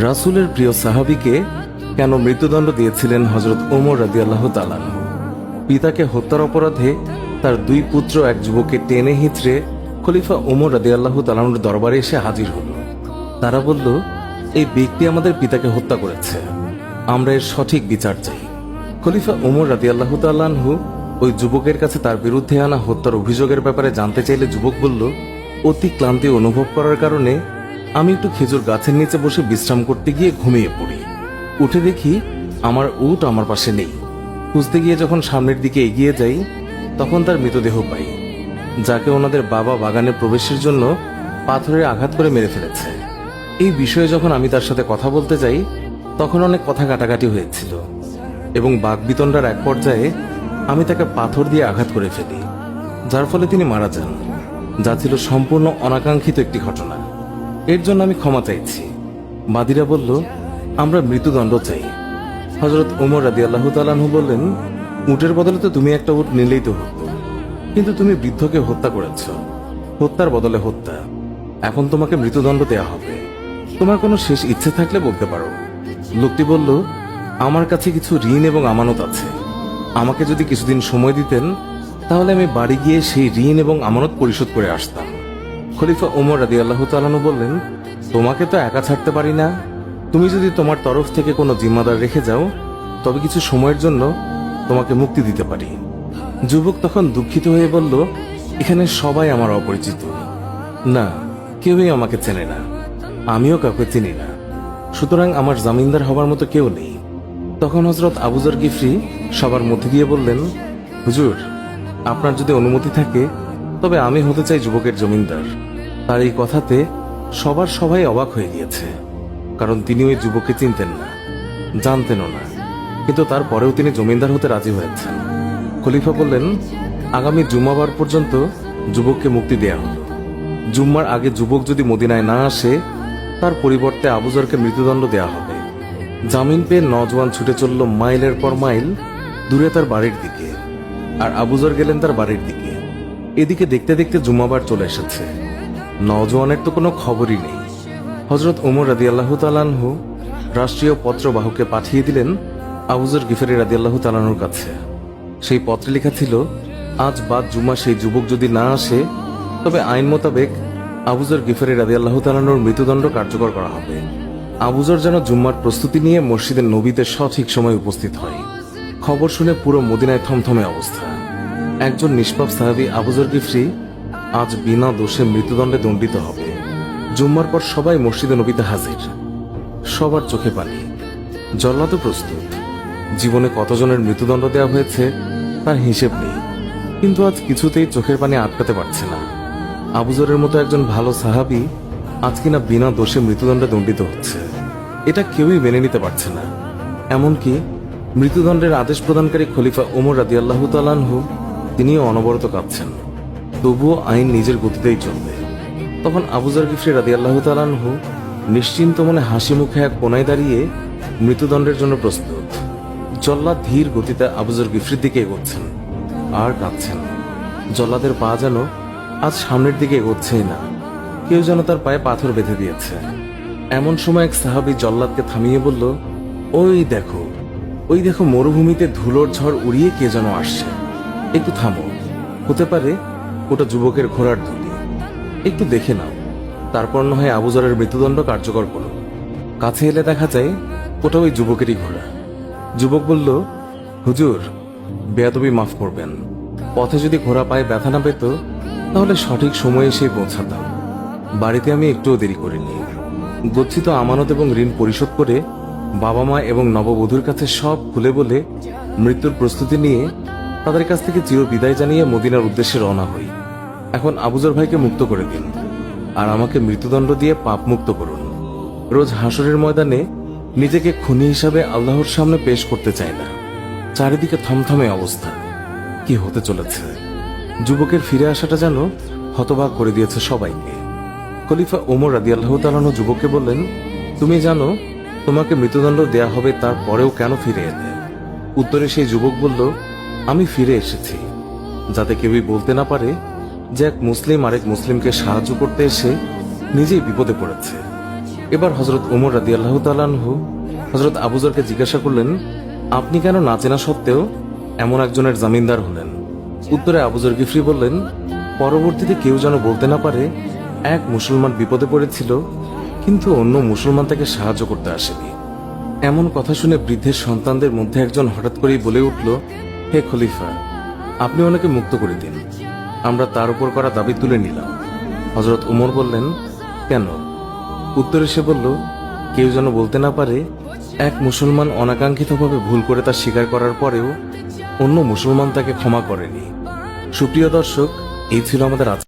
রাসূলের প্রিয় সাহাবীকে কেন মৃত্যুদণ্ড দিয়েছিলেন হযরত ওমর রাদিয়াল্লাহু তাআলা আনহু? পিতাকে হত্যার অপরাধে তার দুই পুত্র এক যুবককে টেনে হিঁচড়ে খলিফা ওমর রাদিয়াল্লাহু তাআলা আনহুর দরবারে এসে হাজির হল। তারা বলল, এই ব্যক্তি আমাদের পিতাকে হত্যা করেছে, আমরা এর সঠিক বিচার চাই। খলিফা ওমর রাদিয়াল্লাহু তাআলা আনহু ওই যুবকের কাছে তার বিরুদ্ধে আনা হত্যার অভিযোগের ব্যাপারে জানতে চাইলে যুবক বলল, অতি ক্লান্তি অনুভব করার কারণে আমি একটু খেজুর গাছের নিচে বসে বিশ্রাম করতে গিয়ে ঘুমিয়ে পড়ি। উঠে দেখি আমার উট আমার পাশে নেই। খুঁজতে গিয়ে যখন সামনের দিকে এগিয়ে যাই তখন তার মৃতদেহ পাই, যাকে ওনাদের বাবা বাগানে প্রবেশের জন্য পাথরের আঘাত করে মেরে ফেলেছে। এই বিষয়ে যখন আমি তার সাথে কথা বলতে যাই তখন অনেক কথা কাটাকাটি হয়েছিল এবং বাকবিতণ্ডার এক পর্যায়ে আমি তাকে পাথর দিয়ে আঘাত করে ফেলি, যার ফলে তিনি মারা যান, যা ছিল সম্পূর্ণ অনাকাঙ্ক্ষিত একটি ঘটনা। এর জন্য আমি ক্ষমা চাইছি। বাদীরা বলল, আমরা মৃত্যুদণ্ড চাই। হযরত ওমর রাদিয়াল্লাহু তাআলা আনহু বললেন, উটের বদলে তো তুমি একটা উট নিলেই তো হতো, কিন্তু তুমি বৃদ্ধকে হত্যা করেছ, হত্যার বদলে হত্যা। এখন তোমাকে মৃত্যুদণ্ড দেয়া হবে। তোমার কোনো শেষ ইচ্ছে থাকলে বলতে পারো। লোকটি বলল, আমার কাছে কিছু ঋণ এবং আমানত আছে। আমাকে যদি কিছুদিন সময় দিতেন তাহলে আমি বাড়ি গিয়ে সেই ঋণ এবং আমানত পরিশোধ করে আসতাম। খলিফা ওমর রাদিয়াল্লাহু তাআলা আনহু বললেন, তোমাকে তো একা ছাড়তে পারি না। তুমি যদি তোমার তরফ থেকে কোনো জিম্মাদার রেখে যাও তবে কিছু সময়ের জন্য তোমাকে মুক্তি দিতে পারি। যুবক তখন দুঃখিত হয়ে বলল, এখানে সবাই আমার অপরিচিত, না কেউই আমাকে চেনে না, আমিও কাউকে চিনি না, সুতরাং আমার জামিনদার হবার মতো কেউ নেই। তখন হযরত আবু যর গিফরি সবার মধ্যে দিয়ে বললেন, হুজুর, আপনার যদি অনুমতি থাকে তবে আমি হতে চাই যুবকের জমিনদার। তার এই কথাতে সবাই অবাক হয়ে গিয়েছে, কারণ তিনি ওই যুবককে চিনতেন না, জানতেনও না, কিন্তু তারপরেও তিনি জমিনদার হতে রাজি হয়েছেন। খলিফা বললেন, আগামী জুম্মাবার পর্যন্ত যুবককে মুক্তি দেয়া হল। জুম্মার আগে যুবক যদি মদিনায় না আসে তার পরিবর্তে আবু যরকে মৃত্যুদণ্ড দেয়া হবে। জামিন পেয়ে নওজোয়ান ছুটে চলল মাইলের পর মাইল দূরে তার বাড়ির দিকে, আর আবু যর গেলেন তার বাড়ির দিকে। এদিকে দেখতে দেখতে জুম্মাবার চলে এসেছে। নওজোয়ানের তো কোনো খবরই নেই। হযরত ওমর রাদিয়াল্লাহু তাআলা আনহু রাষ্ট্রীয় পত্রবাহককে পাঠিয়ে দিলেন আবু যর গিফরি রাদিয়াল্লাহু তাআলা আনহুর কাছে। সেই পত্রে লেখা ছিল, আজ বাদ জুম্মা সেই যুবক যদি না আসে তবে আইন মোতাবেক আবু যর গিফরি রাদিয়াল্লাহু তাআলা আনহুর মৃত্যুদণ্ড কার্যকর করা হবে। আবু যর যেন জুম্মার প্রস্তুতি নিয়ে মসজিদের নবীতে সঠিক সময় উপস্থিত হয়। খবর শুনে পুরো মদিনায় থমথমে অবস্থা। একজন নিষ্পাপ সাহাবী আবু যর গিফরি আজ বিনা দোষে মৃত্যুদণ্ডে দণ্ডিত হবে। জুম্মার পর সবাই মসজিদে নবীতে হাজির, সবার চোখে পানি। জল্লাদও প্রস্তুত। জীবনে কতজনের মৃত্যুদণ্ড দেওয়া হয়েছে তার হিসেব নেই, কিন্তু আজ কিছুতেই চোখের পানি আটকাতে পারছে না। আবু যরের মতো একজন ভালো সাহাবী আজ কিনা বিনা দোষে মৃত্যুদণ্ডে দণ্ডিত হচ্ছে, এটা কেউই মেনে নিতে পারছে না। এমনকি মৃত্যুদণ্ডের আদেশ প্রদানকারী খলিফা ওমর রাদিয়াল্লাহু তাআলা আনহু তিনিও অনবরত কাঁদছেন, তবুও আইন নিজের গতিতেই চলবে। তখন আবু যর গিফরি রাদিয়াল্লাহু তাআলা আনহু নিশ্চিন্ত মনে হাসি মুখে এক কোনায় দাঁড়িয়ে মৃত্যুদণ্ডের জন্য প্রস্তুত। জল্লাদ ধীর গতিতে আবু যর গিফরির দিকে এগোচ্ছেন আর কাঁদছেন। জল্লাদের পা যেন আজ সামনের দিকে এগোচ্ছেই না, কেউ যেন তার পায়ে পাথর বেঁধে দিয়েছে। এমন সময় এক সাহাবী জল্লাদকে থামিয়ে বলল, ওই দেখো মরুভূমিতে ধুলোর ঝড় উড়িয়ে কে যেন আসছে, একটু থামো, হতে পারে ওটা যুবকের ঘোড়ার ধুলি, একটু দেখে নাও, তারপর না হয় আবু যরের মৃত্যুদণ্ড কার্যকর করো। কাছে এলে দেখা যায় ওটা ওই যুবকেরই ঘোড়া। যুবক বলল, হুজুর, বেয়াদবি মাফ করবেন, পথে যদি ঘোড়া পায়ে ব্যথা না পেত তাহলে সঠিক সময়ে এসে পৌঁছাতাম। বাড়িতে আমি একটুও দেরি করিনি। গচ্ছিত আমানত এবং ঋণ পরিশোধ করে বাবা মা এবং নববধূর কাছে সব খুলে বলে মৃত্যুর প্রস্তুতি নিয়ে তাদের কাছ থেকে চির বিদায় জানিয়ে মদিনার উদ্দেশ্যে রওনা হই। এখন আবু যর ভাইকে মুক্ত করে দিন আর আমাকে মৃত্যুদণ্ড দিয়ে পাপ মুক্ত করুন। রোজ হাসরের ময়দানে নিজেকে খুনি হিসাবে আল্লাহর সামনে পেশ করতে চায় না। চারিদিকে থমথমে অবস্থা, কি হতে চলেছে? যুবকের ফিরে আসাটা যেন হতবাক করে দিয়েছে সবাইকে। খলিফা ওমর রাদিয়াল্লাহু তাআলা আনহু যুবককে বললেন, তুমি জানো তোমাকে মৃত্যুদণ্ড দেয়া হবে, তারপরেও কেন ফিরে এলে? উত্তরে সেই যুবক বলল, আমি ফিরে এসেছি যাতে কেউই বলতে না পারে যে এক মুসলিম আরেক মুসলিমকে সাহায্য করতে এসে নিজেই বিপদে পড়েছে। এবার হজরত ওমর রাদিয়াল্লাহু তাআলা আনহু হজরত আবুজরকে জিজ্ঞাসা করলেন, আপনি কেন না চেনা সত্ত্বেও এমন একজনের জামিনদার হলেন? উত্তরে আবুজর গিফরি বললেন, পরবর্তীতে কেউ যেন বলতে না পারে এক মুসলমান বিপদে পড়েছিল, কিন্তু অন্য মুসলমান তাকে সাহায্য করতে আসেনি। এমন কথা শুনে বৃদ্ধের সন্তানদের মধ্যে একজন হঠাৎ করেই বলে উঠল, হে খলিফা, আপনি ওনাকে মুক্ত করে দিন, আমরা তার উপর করা দাবি তুলে নিলাম। হজরত উমর বললেন, কেন? উত্তরে সে বলল, কেউ যেন বলতে না পারে এক মুসলমান অনাকাঙ্ক্ষিতভাবে ভুল করে তা স্বীকার করার পরেও অন্য মুসলমান তাকে ক্ষমা করেনি। সুপ্রিয় দর্শক, এই ছিল আমাদের আজ